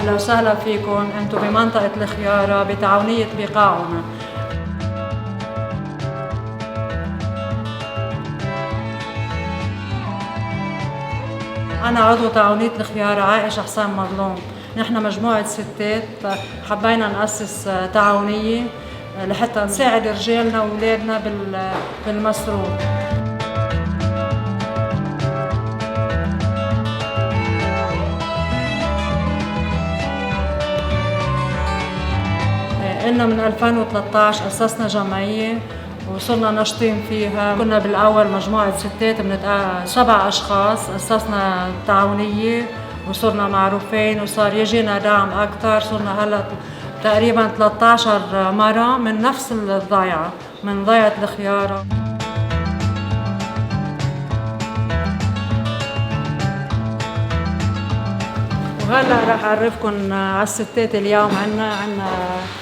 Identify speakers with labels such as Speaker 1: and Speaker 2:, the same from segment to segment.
Speaker 1: أهلا وسهلا فيكم. أنتم بمنطقة الخيارة بتعاونية بقاعنا. أنا عضو تعاونية الخيارة عائشة حسام مظلوم. نحن مجموعة ستات حبينا نأسس تعاونية لحتى نساعد رجالنا وأولادنا بالمصروف. إلنا من 2013 أسسنا جمعية وصرنا ناشطين فيها. كنا بالأول مجموعة ستات من 7 أشخاص، أسسنا تعاونية وصرنا معروفين وصار يجينا دعم أكثر. صرنا هلا تقريبا 13 مرة من نفس الضيعة، من ضيعة الخيارة. وهلا رح أعرفكم على الستات. اليوم عنا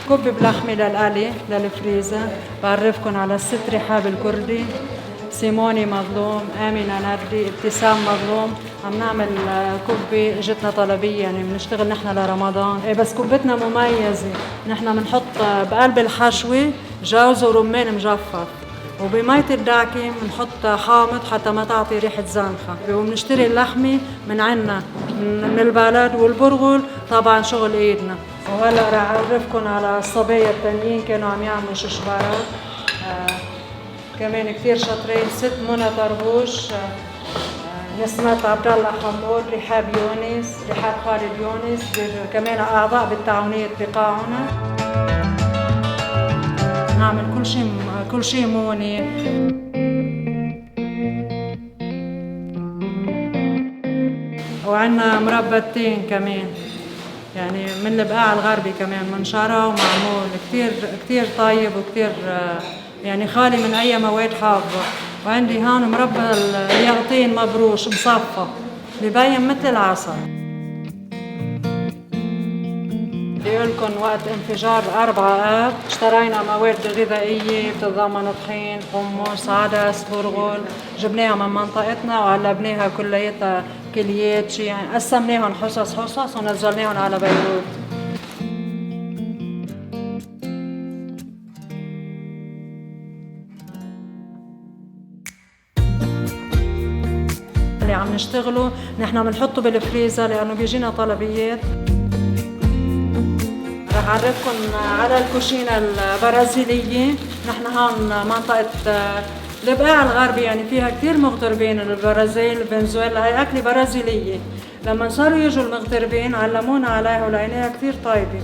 Speaker 1: كب بلحمة للقلي للفريزر. بعرفكم على الست رحاب الكردي، سيموني مظلوم، آمنة نردي، ابتسام مظلوم. عم نعمل كبة اجتنا طلبية، يعني بنشتغل نحن لرمضان. بس كبتنا مميزة، نحن بنحط بقلب الحشوة جوز ورمان مجفف، وبمية الدعكة بنحط حامض حتى ما تعطي ريحة زنخة. وبنشتري اللحمة من عنا من البلد، والبرغل طبعا شغل ايدنا. وهلا رح اعرفكم على الصبايا التانيين كانوا عم يعملوا ششبرات كمان كثير شاطرين. ست منى طربوش، نسمة عبد الله حمود، رحاب يونس، رحاب خالد يونس، كمان اعضاء بالتعاونية بقاعونا. نعمل كل شيء موني. وعندنا مربى كمان، يعني من البقاع الغربي كمان منشرة ومعمول كتير طيب وكتير يعني خالي من أي مواد حافظة. وعندي هون مربى اليقطين مبروش مصفى ببين مثل العسل. لكم وقت انفجار 4 آب اشترينا مواد غذائية بتتضمن طحين، حمص، عدس، برغل. جبناها من منطقتنا وعلبناها كلياتها كليات، يعني قسمناهم حصص ونزلناهم على بيروت. اللي عم نشتغله نحن بنحطه بالفريزر لأنه بيجينا طلبيات. رح أعرفكم على الكوشينة البرازيلية. نحن هون منطقة البقاع الغربي، يعني فيها كتير مغتربين. البرازيل، فنزويلا، هي أكلة برازيلية. لما صاروا يجوا المغتربين علمونا عليها ولقيناها كتير طيبة.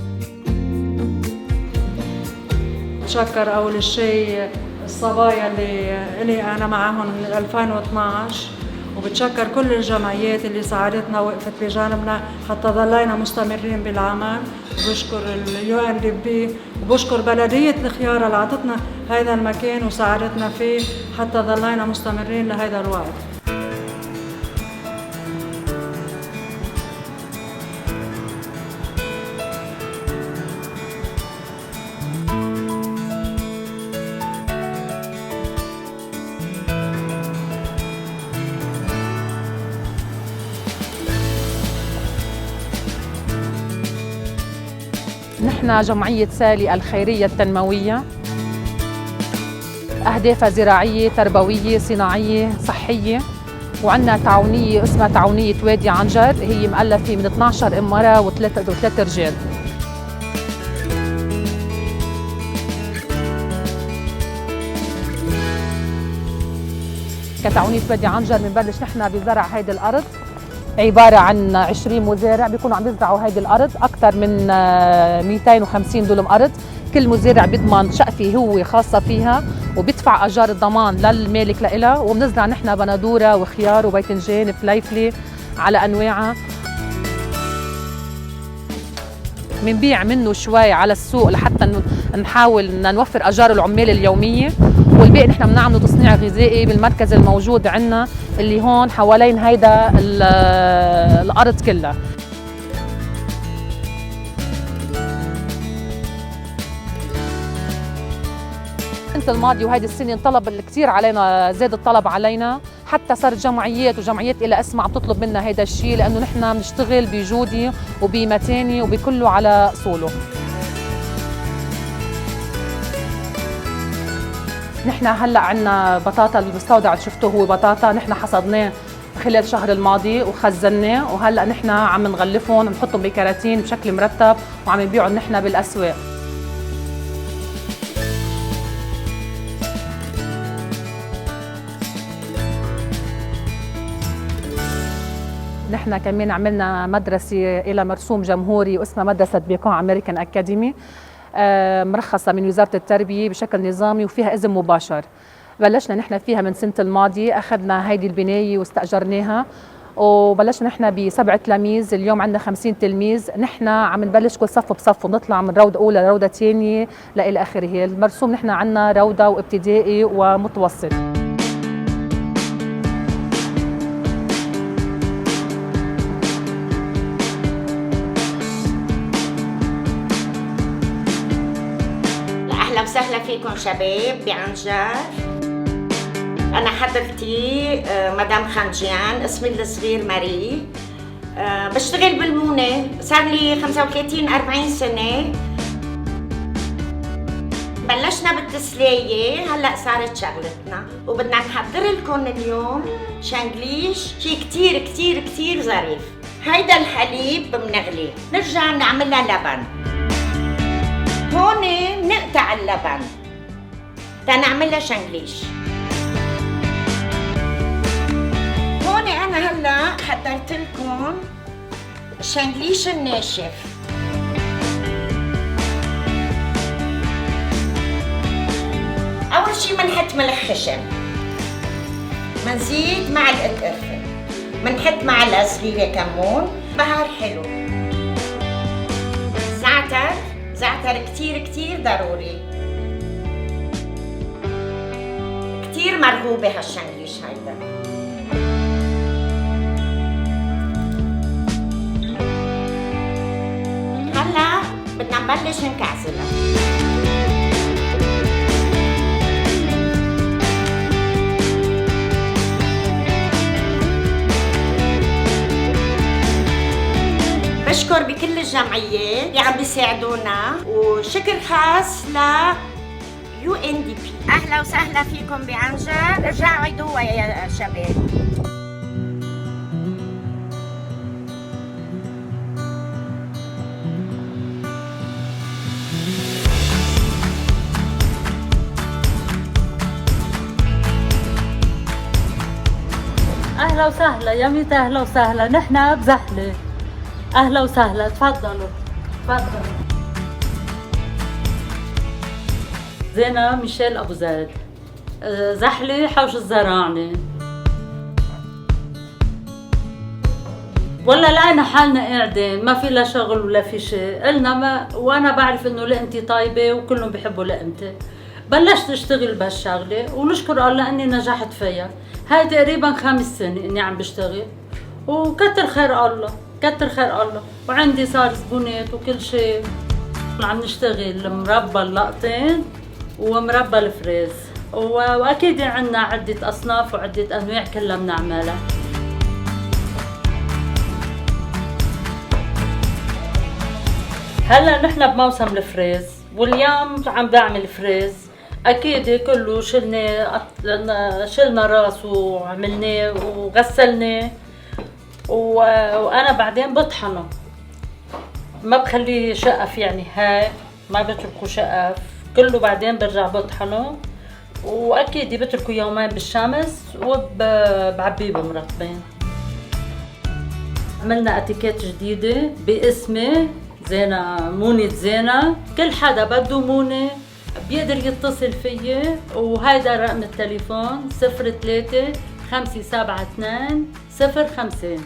Speaker 1: بتشكر أول شيء الصبايا اللي أنا معهم من 2012، وبتشكر كل الجمعيات اللي ساعدتنا وقفت بجانبنا حتى ضلينا مستمرين بالعمل. وبشكر UNDP وبشكر بلدية الخيارة اللي عطتنا هذا المكان وساعدتنا فيه حتى ضلينا مستمرين لهذا الوقت.
Speaker 2: نحن جمعية سالي الخيرية التنموية، أهدافها زراعية، تربوية، صناعية، صحية. وعندنا تعاونية اسمها تعاونية وادي عنجر، هي مؤلفة من 12 امرأة و3 رجال. كتعاونية وادي عنجر بنبلش نحن بزرع هيدي الأرض، عبارة عن 20 مزارع بيكونوا عم يزرعوا هيدي الأرض، أكثر من 250 دولم أرض. كل مزارع بيضمن شقفة هو خاصة فيها وبيدفع أجار الضمان للمالك لإلها. وبنزرع نحن بندورة وخيار وباذنجان فليفلة على أنواعها. بنبيع منه شوي على السوق لحتى نحاول نوفر أجار العمال اليومية، والباقي نحن بنعمله تصنيع غذائي بالمركز الموجود عندنا اللي هون حوالين هيدا الأرض كلها. السنة الماضية وهيدي السنة انطلب كثير علينا، زاد الطلب علينا حتى صارت جمعيات وجمعيات إلى اسمها عم تطلب منا هذا الشيء، لأنه نحن بنشتغل بجودة وبمتانة وبكله على أصوله. نحن هلا عندنا بطاطا، المستودع اللي شفتوه هو بطاطا نحن حصدناه خلال الشهر الماضي وخزناه، وهلا نحن عم نغلفهم ونحطهم بكراتين بشكل مرتب وعم نبيعهم نحن بالاسواق. نحن كمان عملنا مدرسة إلى مرسوم جمهوري واسمها مدرسة بيكا أمريكان أكاديمي، مرخصة من وزارة التربية بشكل نظامي وفيها إذن مباشر. بلشنا نحن فيها من سنة الماضي، أخذنا هيدي البناية واستأجرناها وبلشنا نحن ب7 تلاميذ. اليوم عندنا 50 تلميذ. نحن عم نبلش كل صف بصف ونطلع من روضة أولى لروضة ثانية لإلى آخره. المرسوم نحن عندنا روضة وابتدائي ومتوسط.
Speaker 3: أهلا وسهلا فيكم شباب بعنجر. أنا حضرتي مدام خاجيان، اسمي الصغير ماري. بشتغل بالمونة صار لي 35-40 سنة. بلشنا بالتسلية، هلأ صارت شغلتنا وبدنا نحضر لكم اليوم شانجليش شي كتير كتير كتير ظريف. هيدا الحليب بنغليه، نرجع نعملها لبن. هون نقطع اللبن تنعملها شانجليش. هون أنا هلا حضرت لكم الشانجليش الناشف. أول شي منحط ملح خشن، منزيد معلقة قرفة، منحط معلقة صغيرة كمون، بهار حلو، زعتر كتير كتير ضروري. كتير مرغوبة هالشانجليش هيدا. هلا بدنا نبلش نكعسلها. بشكر بكل الجمعيات اللي عم بيساعدونا، وشكر خاص ل UNDP. أهلا وسهلا فيكم بعنجر، ارجعوا عيدوها يا شباب.
Speaker 4: أهلا وسهلا يا ميتا، أهلا وسهلا. نحن بزحلة. أهلا وسهلا، تفضلوا تفضلوا. زينة ميشيل أبو زيد، زحلة حوش الزراعنة. ولا لقينا حالنا قاعدين ما في لا شغل ولا في شيء، قلنا ما، وأنا بعرف إنه لقمتي طيبة وكلهم بيحبوا لقمتي. بلشت اشتغل بهالشغلة ونشكر الله إني نجحت فيها. هاي تقريبا 5 سنين إني عم بشتغل، وكتر خير الله كتر خير الله. وعندي صار زبونات وكل شيء. عم نشتغل مربى اللقطين ومربى الفريز، واكيد عندنا عدة اصناف وعدة انواع كلها بنعملها. هلا نحن بموسم الفريز، واليوم عم بعمل فريز. اكيد كله شلنا راس وعملناه وغسلناه، وانا بعدين بطحنه، ما بخليه شقف. يعني هاي ما بتركه شقف، كله بعدين برجع بطحنه. واكيد بتركه يومين بالشمس وبعبيه بمرطبين. عملنا اتيكيت جديدة باسمي زينة، مونة زينة. كل حدا بده مونة بيقدر يتصل فيي، وهيدا رقم التليفون 03-572-050.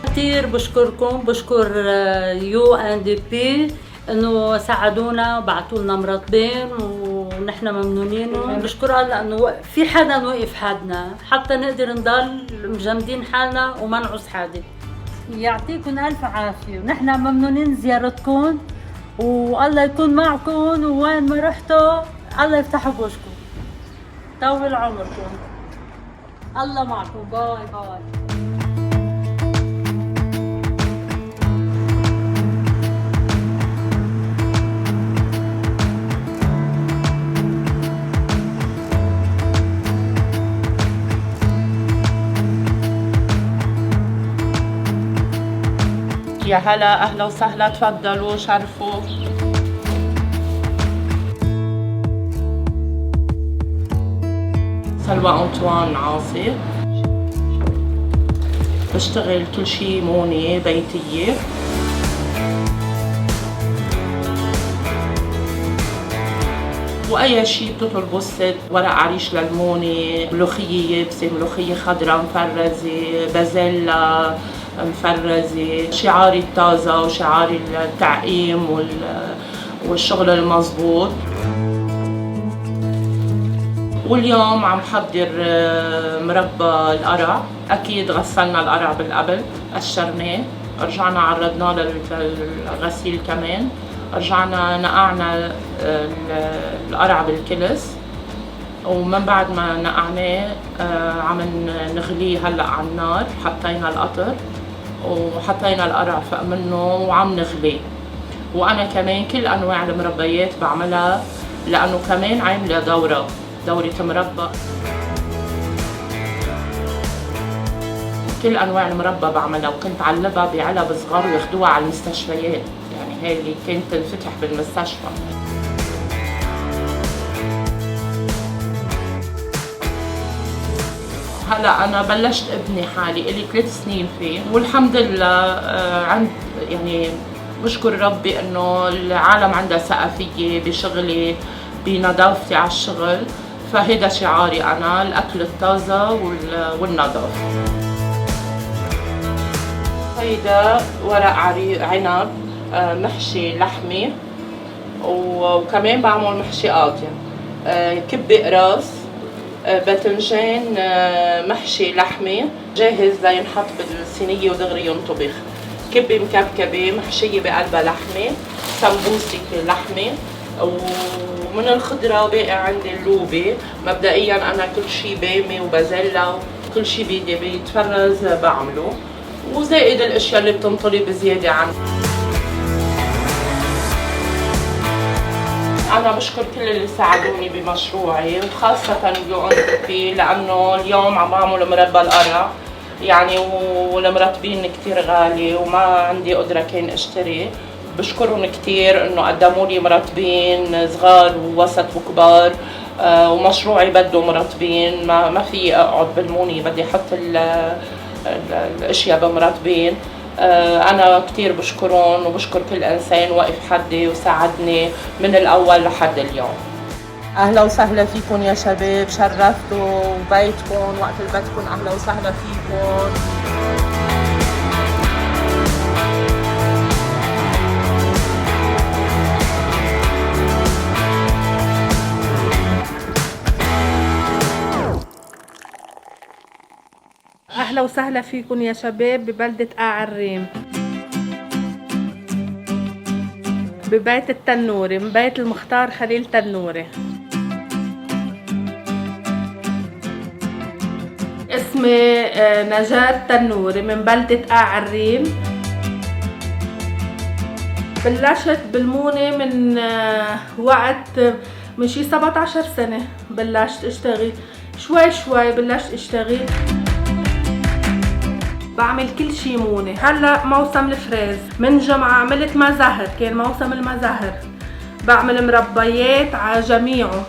Speaker 4: كثير بشكركم، بشكر UNDP انه ساعدونا وبعثوا لنا مرطبين ونحن ممنونين. بشكر الله انه في حدا وقف حدنا حتى نقدر نضل مجمدين حالنا وما نعوز حدا. يعطيكم الف عافيه، ونحن ممنونين زيارتكم، والله يكون معكم، ووين ما رحتوا الله يفتح بوشكم، طول عمركم، الله معكم. باي باي.
Speaker 5: يا هلا، أهلا وسهلا، تفضلوا شرفوا. سلوى أنطوان عاصي، بشتغل كل شي مونة بيتية. وأي شي بتطلبوا الست، ورق عريش للمونة، ملوخية يابسة، ملوخية خضراء مفرزة، بازيلا مفرزة، شعاري الطازة وشعاري التعقيم والشغل المضبوط. واليوم عم حضر مربى القرع. أكيد غسلنا القرع بالقبل، قشرناه، رجعنا عرضناه للغسيل كمان، رجعنا نقعنا القرع بالكلس، ومن بعد ما نقعناه عم نغليه هلأ على النار. حطينا القطر وحطينا القرع فوق منه وعم نغليه. وأنا كمان كل أنواع المربيات بعملها، لأنه كمان عاملة دورة مربى. كل أنواع المربى بعملها، وكنت علبها بعلب صغار وياخدوها على المستشفيات، يعني هي اللي كانت تنفتح بالمستشفى. هلا أنا بلشت ابني حالي، إلي 3 سنين فيه، والحمد لله عند يعني بشكر ربي إنه العالم عندها ثقة فيي بشغلي بنظافتي على الشغل. فهيدا شعاري أنا، الأكل الطازة والنظافة. هيدا ورق عنب محشي لحمة، وكمان بعمل محشي قاطع، كبة قراص، باذنجان محشي لحمة جاهز لينحط بالصينية ودغري ينطبخ، كبة مكبكبة محشية بقلبها لحمة، سمبوسك لحمة. ومن الخضرة باقي عندي اللوبي. مبدئيا أنا كل شي بامي وبازيلا كل شي بيدي بيتفرز بعمله، وزائد الأشياء اللي بتنطلب بزيادة عنه. أنا بشكر كل اللي ساعدوني بمشروعي، وخاصة يقوم لأنه اليوم عم بعمل مربى القرع يعني، والمرتبين كتير غالي وما عندي قدرة كان اشتري. بشكرهم كتير انه قدموا لي مرتبين صغار ووسط وكبار، ومشروعي بده مرتبين، ما في اقعد بالموني، بدي احط الاشياء بمرتبين. انا كتير بشكرهم، وبشكر كل انسان وقف حدي وساعدني من الاول لحد اليوم. اهلا وسهلا فيكم يا شباب، شرفتوا بيتكم وقت بدكم، اهلا وسهلا فيكم.
Speaker 6: أهلا وسهلا فيكم يا شباب ببلدة الريم، ببيت التنوري، من بيت المختار خليل تنوري. اسمي نجاة تنوري من بلدة الريم. بلشت بالمونة من وقت من شي 17 سنة، بلشت اشتغل شوي بلشت اشتغل، بعمل كل شي مونة. هلا موسم الفريز، من جمعة عملت مزهر، كان موسم المزهر، بعمل مربيات على جميعه،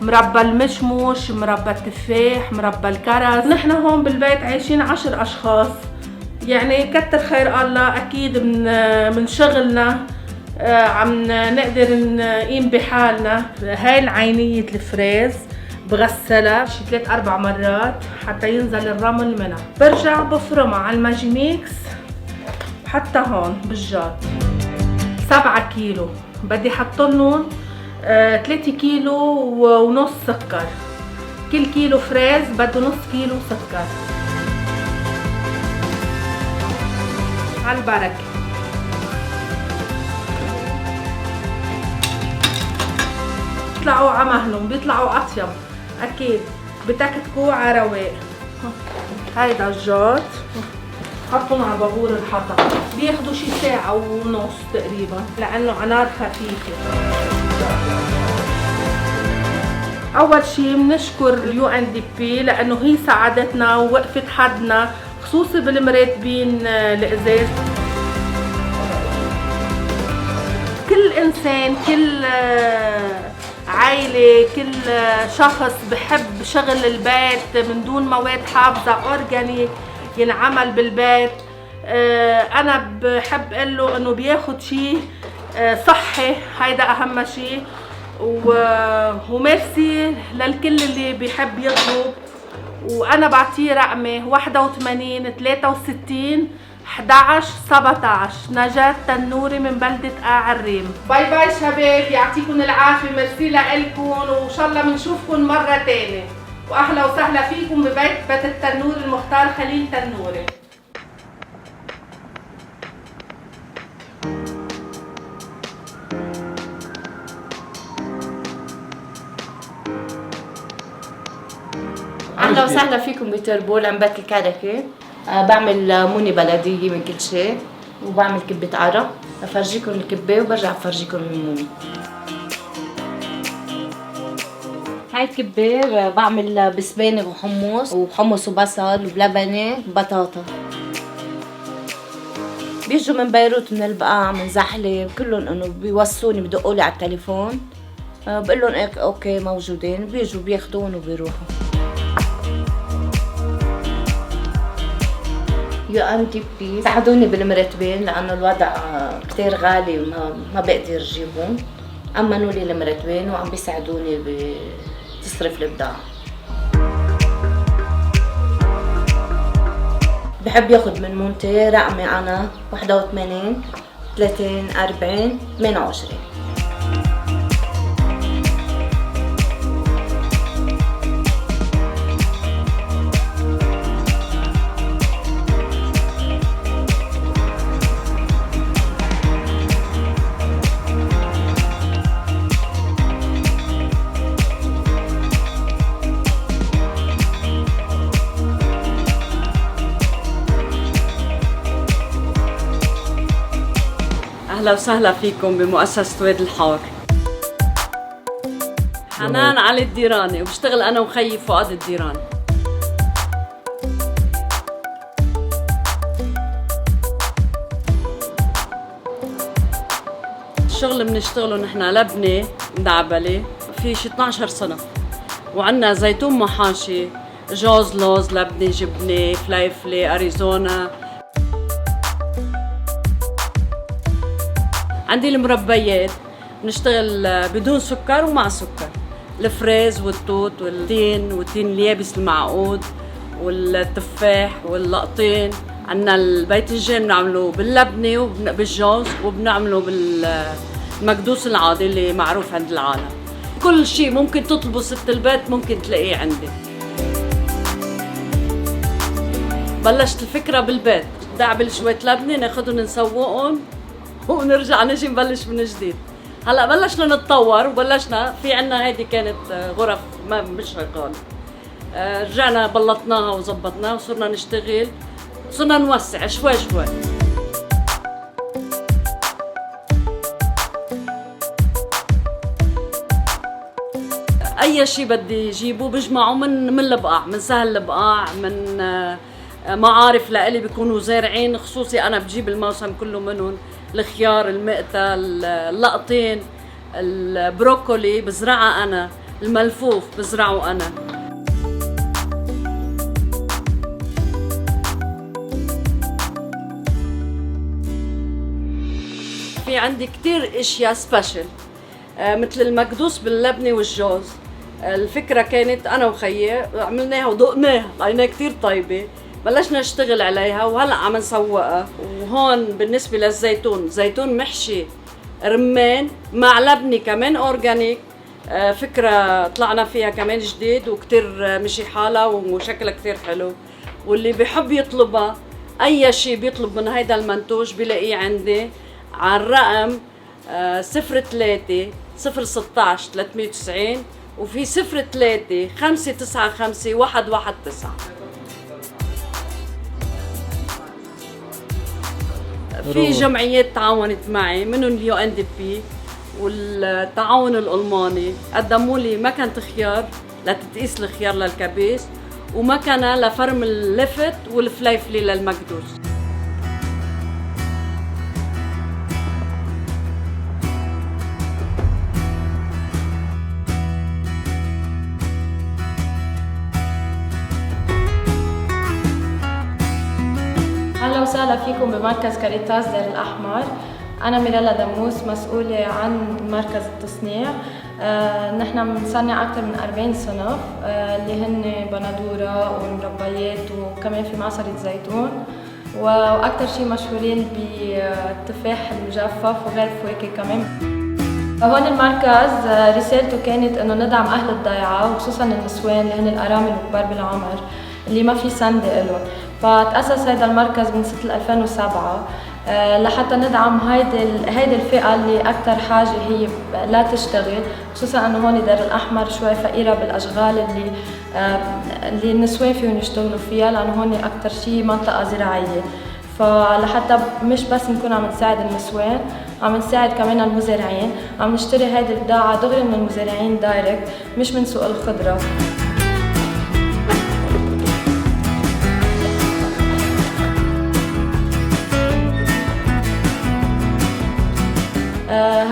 Speaker 6: مربى المشموش، مربى التفاح، مربى الكرز. نحن هون بالبيت عايشين 10 أشخاص، يعني كتر خير الله. أكيد من شغلنا عم نقدر نقيم بحالنا. هاي العينية الفريز بغسلها شي 3-4 مرات حتى ينزل الرمل منها، برجع بفرمها على الماجيميكس حتى هون بالجار. 7 كيلو بدي حطلن 3 كيلو ونص سكر، كل كيلو فريز بده نص كيلو سكر. على البركة. بيطلعوا على مهلهم، بيطلعوا اطيب اكيد، بتكتكوا على رواق. هيدا الجات حطهم على بابور الحطب، بياخدوا شي ساعة ونص تقريبا لأنه على نار خفيفة. أول شي بنشكر اليو ان دي بي لأنه هي ساعدتنا ووقفت حدنا خصوصي بالمراتبين الإزاز. كل إنسان، كل عائلة، كل شخص بحب شغل البيت من دون مواد حافظة أورجانيك ينعمل بالبيت. أنا بحب أقول له إنه بياخد شيء صحي، هيدا أهم شيء. وميرسي للكل اللي بيحب يطلب، وأنا بعطيه رقمي 81 63 11 17. نجاة تنوري من بلدة عريم. باي باي شباب، يعطيكم العافية، ميرسي لإلكم، وإن شاء الله بنشوفكم مرة تانية، وأهلا وسهلا فيكم ببيت التنوري المختار خليل تنوري.
Speaker 3: اهلا وسهلا فيكم بتربول عم بيت الكركه. بعمل موني بلديه من كل شيء، وبعمل كبه عرق. بفرجيكم الكبه وبرجع بفرجيكم الموني. هاي الكبه بعمل بسبانغ وحمص وبصل وبلبنه وبطاطا. بيجوا من بيروت، من البقاع، من زحله، كلهم انه بيوصوني، بدقولي على التليفون، بقول لهم اوكي موجودين، بيجوا بياخذون وبيروحوا. يو ان دي بي ساعدوني بالمرتبين لانه الوضع كتير غالي وما بقدر جيبهم، امنوا لي المرتبين وعم بيساعدوني بتصرف البضاعة. بحب ياخد من مونتي رقمي انا 81 30 40 28.
Speaker 7: أهلا وسهلا فيكم بمؤسسة وادي الحور. حنان علي الديراني، وبشتغل أنا وخيي فؤاد الديراني. الشغل بنشتغله نحن لبنة مدعبلة في شي 12 سنة، وعنا زيتون محاشي، جوز، لوز، لبنة، جبنة، فليفلة، أريزونا. عندي المربيات بنشتغل بدون سكر ومع سكر، الفريز والتوت والتين اليابس المعقود والتفاح واللقطين. عندنا البيتنجان بنعمله باللبنة وبالجوز، وبنعمله بالمكدوس العادي اللي معروف عند العالم. كل شيء ممكن تطلبه ست البيت ممكن تلاقيه عندي. بلشت الفكرة بالبيت، دعبل شوية لبنة ناخدهم نسوقهم ونرجع نجي نبلش من جديد. هلا بلشنا نتطور وبلشنا في عنا هيدي كانت غرف ما مش شغاله، رجعنا بلطناها وزبطناها وصرنا نشتغل، صرنا نوسع شوي شوي. اي شيء بدي جيبه بجمعه من البقاع، من سهل البقاع، من معارف لإلي بيكونوا زارعين خصوصي، انا بجيب الموسم كله منهم. الخيار، المقتة، اللقطين، البروكولي بزرعها أنا، الملفوف بزرعه أنا. في عندي كتير اشياء سبيشل مثل المكدوس باللبنة والجوز. الفكرة كانت أنا وخيي عملناها وذقناها، لقيناها كتير طيبة، بلشنا نشتغل عليها وهلا عم نسوقها. وهون بالنسبه للزيتون، زيتون محشي رمان مع لبنه كمان اورجانيك، فكره طلعنا فيها كمان جديد وكتير مشي حالها وشكلها كتير حلو. واللي بيحب يطلبها اي شيء بيطلب من هيدا المنتوج بلاقيه عندي على الرقم 03 016 390 وفي 03 595 119. في جمعيات تعاونت معي منهم UNDP والتعاون الألماني، قدموا لي مكنة خيار لتتقيس الخيار للكبيس ومكنة لفرم اللفت والفليفلي للمكدوس.
Speaker 8: أهلا وسهلا فيكم بمركز كاريتاس دير الأحمر. أنا ميرالا دموس، مسؤولة عن مركز التصنيع. نحن بنصنع أكثر من 40 صنف اللي هن بندورة والمربيات وكمان في معصرة زيتون، وأكثر شيء مشهورين بالتفاح المجفف وغير فواكه كمان. هون المركز رسالته كانت إنه ندعم أهل الضيعة وخصوصاً النسوان اللي هن الأرامل الكبار بالعمر اللي ما في سند إلهم. فتأسس هذا المركز من سنة 2007 لحتى ندعم هيدي الفئة اللي أكثر حاجة هي لا تشتغل، خصوصاً إنه هون دير الأحمر شوي فقيرة بالأشغال اللي النسوان فيهم يشتغلوا فيها، لأنه هون أكثر شيء منطقة زراعية. فلحتى مش بس نكون عم نساعد النسوان، عم نساعد كمان المزارعين، عم نشتري هيدي البضاعة دغري من المزارعين دايركت مش من سوق الخضرة.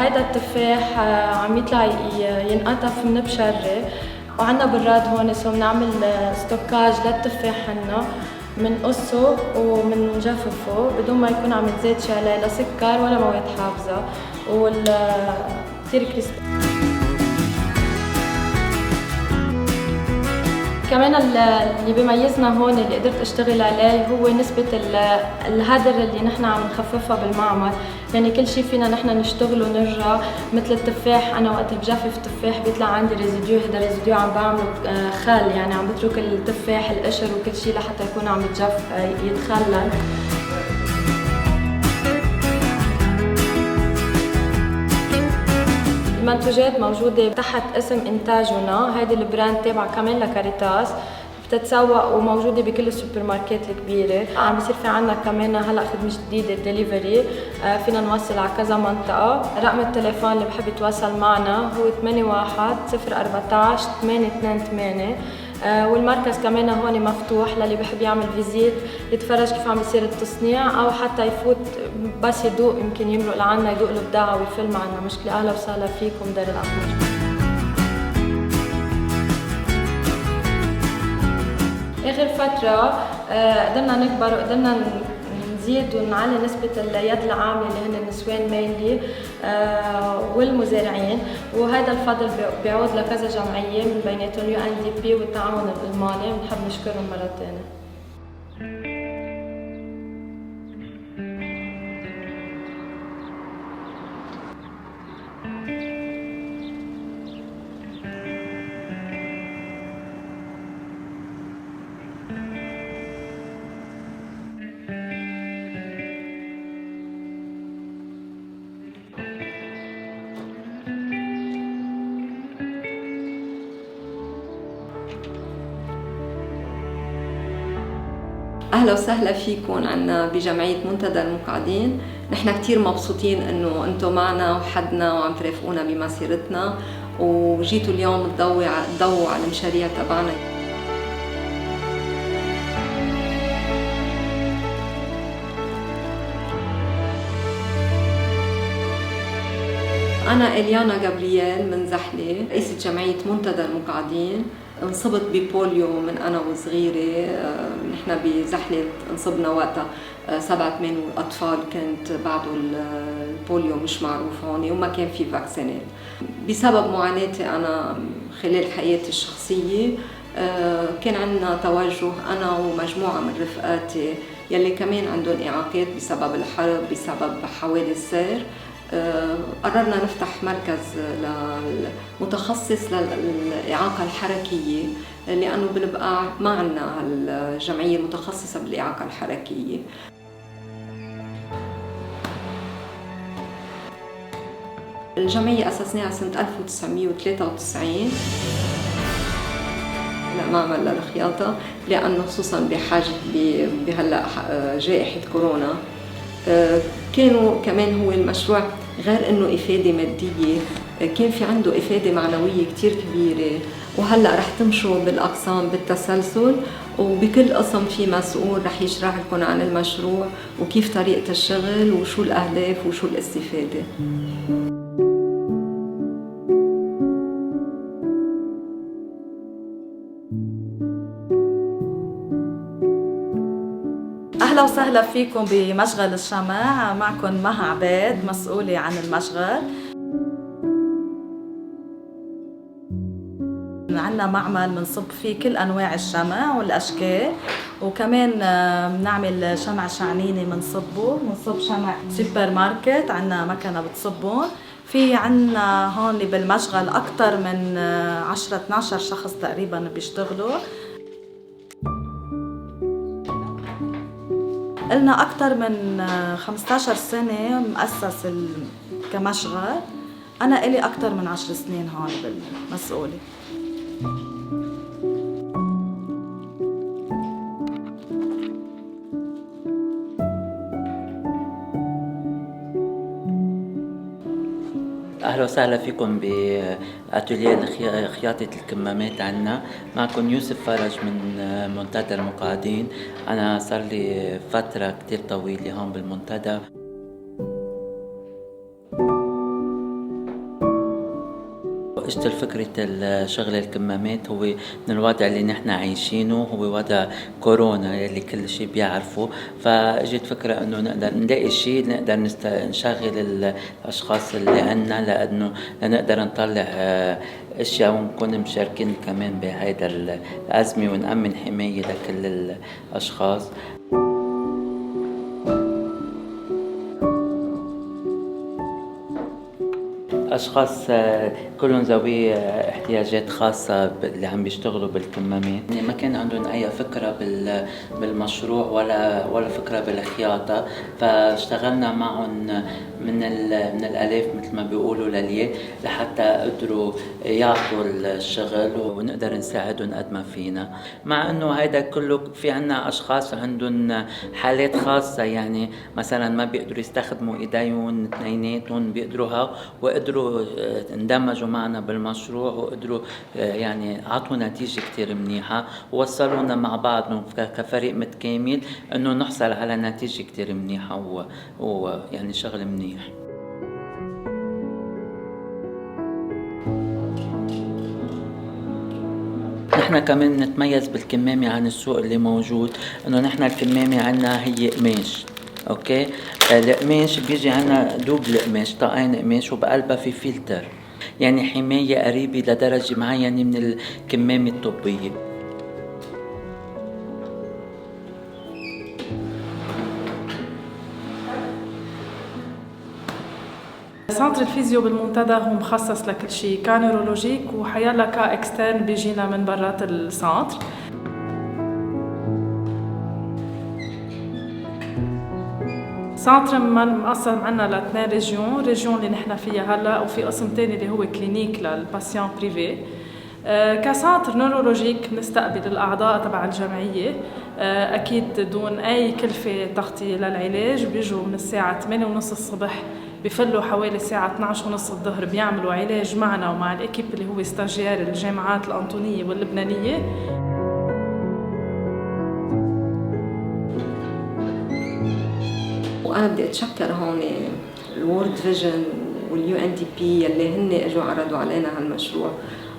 Speaker 8: هيدا التفاح عم يطلع ينقطف من بشرة، وعنا براد هون سو بنعمل ستوكاج للتفاح حنا، منقصه ومنجففه بدون ما يكون عم يتزيد شي عليه لا سكر ولا مواد حافظة، كتير كريسبي. كمان اللي بيميزنا هون اللي قدرت اشتغل عليه هو نسبة الهدر اللي نحن عم نخففها بالمعمل. يعني كل شيء فينا نحن نشتغل ونرجع، مثل التفاح انا وقت بجفف تفاح بيطلع عندي ريزيديو، هذا ريزيديو عم بعمله خل، يعني عم بترك التفاح القشر وكل شيء لحتى يكون عم يتخلل. المنتوجات موجودة تحت اسم إنتاجنا، هيدي البراند تابعة كمان لكاريتاس، بتتسوق وموجودة بكل السوبر ماركت الكبيرة. عم بيصير في عنا كمان هلا خدمة جديدة ديليفري، فينا نوصل على كذا منطقة. رقم التليفون اللي بحب يتواصل معنا هو 81 014 828. والمركز كمان هون مفتوح للي بحب يعمل فيزيت يتفرج كيف عم يصير التصنيع، او حتى يفوت بس يدوق، يمكن يمرق لعنا يدوق البضاعة ويفل معنا. مشكلة. اهلا وسهلا فيكم دير الأحمر. اخر فترة قدرنا نكبر وقدرنا نزيد ونعلي نسبة اليد العاملة اللي هن النسوان مينلي والمزارعين، وهذا الفضل بيعود لكذا جمعية من بيناتهم UNDP والتعاون الألماني، بنحب نشكرهم مرة ثانية.
Speaker 9: أهلا وسهلا فيكم عنا بجمعية منتدى الموقدين. نحن كتير مبسوطين إنه أنتم معنا وحدنا وعم ترافقونا بمسيرتنا، وجيتوا اليوم تضووا على المشاريع تبعنا. أنا إليانا جابرييل من زحلة، رئيسة جمعية منتدى الموقدين. انصبت ببوليو من أنا وصغيرة. نحن بزحلة انصبنا وقتها 7-8 أطفال، كانت بعده البوليو مش معروف هون وما كان في فاكسينات. بسبب معاناتي أنا خلال حياتي الشخصية كان عندنا توجه أنا ومجموعة من رفقاتي يلي كمان عندهم إعاقات بسبب الحرب، بسبب حوادث سير. قررنا نفتح مركز متخصص للإعاقة الحركية، لأنه بالبقاع ما عندنا الجمعية المتخصصة بالإعاقة الحركية. الجمعية أسسناها سنة 1993 معمل للخياطة، لأنه خصوصاً بحاجة بهلأ جائحة كورونا كانوا كمان هو المشروع غير إنه إفادة مادية كان في عنده إفادة معنوية كتير كبيرة. وهلأ رح تمشوا بالأقسام بالتسلسل، وبكل قسم في مسؤول رح يشرح لكم عن المشروع وكيف طريقة الشغل وشو الأهداف وشو الاستفادة.
Speaker 10: أهلا وسهلا فيكم بمشغل الشمع. معكم مها عبيد مسؤولة عن المشغل. عنا معمل بنصب فيه كل أنواع الشمع والأشكال، وكمان بنعمل شمع شعنيني بنصب شمع سوبر ماركت، عنا مكنة بتصبون. في عنا هون بالمشغل أكتر من 10-12 شخص تقريبا بيشتغلوا. قلنا أكتر من 15 سنة مؤسس كمشغل. أنا إلي أكتر من 10 سنين هون بالمسؤولة.
Speaker 11: أهلا وسهلا فيكم بأتولية خياطة الكمامات. عنا معكم يوسف فرج من منتدى المقاعدين. أنا صار لي فترة كتير طويلة هون بالمنتدى. اجت فكرة الشغل الكمامات هو من الوضع اللي نحن عايشينه، هو وضع كورونا اللي كل شيء بيعرفه. فاجت فكرة انه نقدر نلاقي شيء نقدر نشغل الاشخاص اللي عنا، لانه نقدر نطلع اشياء ونكون مشاركين كمان بهيدا الازمة ونأمن حماية لكل الاشخاص. أشخاص كلهم ذوي احتياجات خاصة اللي عم بيشتغلوا بالكمامات، يعني ما كان عندهم أي فكرة بالمشروع ولا فكرة بالخياطة. فاشتغلنا معهم من الألف مثل ما بيقولوا للياء لحتى قدروا يعطوا الشغل ونقدر نساعدهم قد ما فينا. مع إنه هيدا كله في عنا أشخاص عندهم حالات خاصة، يعني مثلا ما بيقدروا يستخدموا إيديهم اثنيناتهم بيقدروها، وقدروا اندمجوا معنا بالمشروع وقدروا يعني عطوا نتيجة كتير منيحة، ووصلونا مع بعض كفريق متكامل إنه نحصل على نتيجة كتير منيحة ويعني شغل منيح. نحن كمان نتميز بالكمامة عن السوق اللي موجود، إنه نحن الكمامة عنا هي قماش. اوكي، القماش بيجي عنا دوبل قماش، طاقين قماش وبقلبها في فلتر، يعني حماية قريبة لدرجة معينة من الكمامة الطبية.
Speaker 6: سنتر الفيزيو بالمنتدى هو مخصص لكل شيء كنيورولوجيك، وحيلا كاكسترن بيجينا من برات السنتر. سنتر مقسم عنا ل2 ريجيون اللي نحن فيها هلا، وفي قسم تاني اللي هو كلينيك للباسيون بريفي. كسنتر نورولوجيك نستقبل الأعضاء تبع الجمعية أكيد دون أي كلفة تغطية للعلاج. بيجوا من الساعة 8:30 الصبح بفلوا حوالي الساعة 12:30 الظهر، بيعملوا علاج معنا ومع الإكيب اللي هو ستاجير الجامعات الأنطونية واللبنانية.
Speaker 9: وأنا بدي أتشكر هون الورد فيجن واليو ان دي بي يلي هن اجوا عرضوا علينا هالمشروع،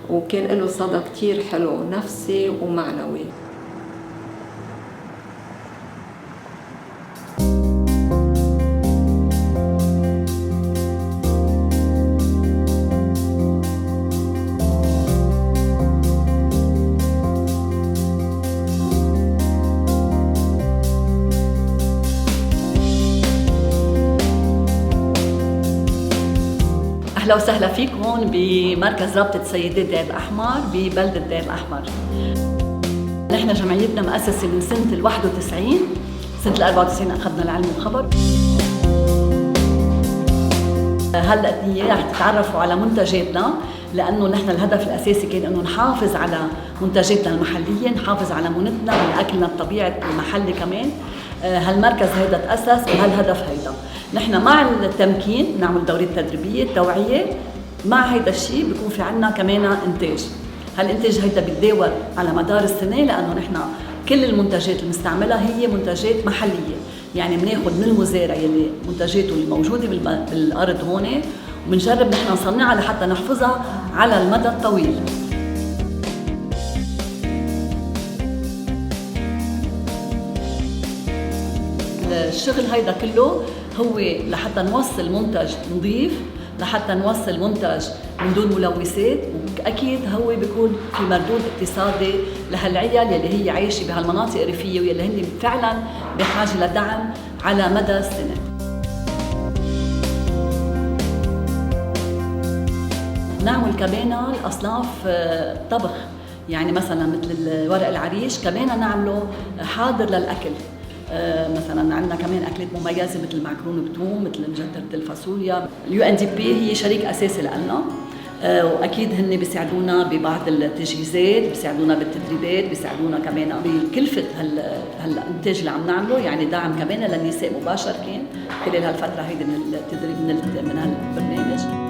Speaker 9: وكان له صدى كتير حلو نفسي ومعنوي.
Speaker 12: أهلا وسهلا فيكم هون بمركز رابطة سيدات الدين الأحمر ببلدة الدين الأحمر. نحن جمعيتنا مؤسسة من سنة 91، سنة 94 أخذنا العلم والخبر. هالقضية رح تتعرفوا على منتجاتنا، لأنه نحن الهدف الأساسي كان إنه نحافظ على منتجاتنا المحلية، نحافظ على منتنا من أكلنا الطبيعي المحلي كمان. هالمركز هيدا تأسس بهالهدف هيدا. نحن مع التمكين نعمل دورات تدريبية توعية، مع هيدا الشيء بيكون في عنا كمان إنتاج. هالإنتاج هيدا بيتداول على مدار السنة، لأنه نحن كل المنتجات المستعملة هي منتجات محلية، يعني بناخد من المزارع يلي منتجاته اللي موجودة بالأرض هون، وبنجرب نحن نصنعها لحتى نحفظها على المدى الطويل. الشغل هيدا كله هو لحتى نوصل منتج نظيف، لحتى نوصل منتج من دون ملوثات، واكيد هو بيكون في مردود اقتصادي لهالعيال يلي هي عايشه بهالمناطق الريفيه ويلي هن فعلا بحاجه لدعم على مدى السنه. نعمل كمان الاصناف طبخ، يعني مثلا مثل ورق العريش كمان نعمله حاضر للاكل. مثلا عندنا كمان اكلات مميزه مثل المعكرونه بتوم، مثل مجدره الفاصوليا. UNDP هي شريك اساسي لنا، واكيد هن بيساعدونا ببعض التجهيزات، بيساعدونا بالتدريبات، بيساعدونا كمان بكلفه هالانتاج اللي عم نعمله، يعني دعم كمان للنساء مباشر كان خلال هالفتره هيدي من التدريب من هالبرنامج.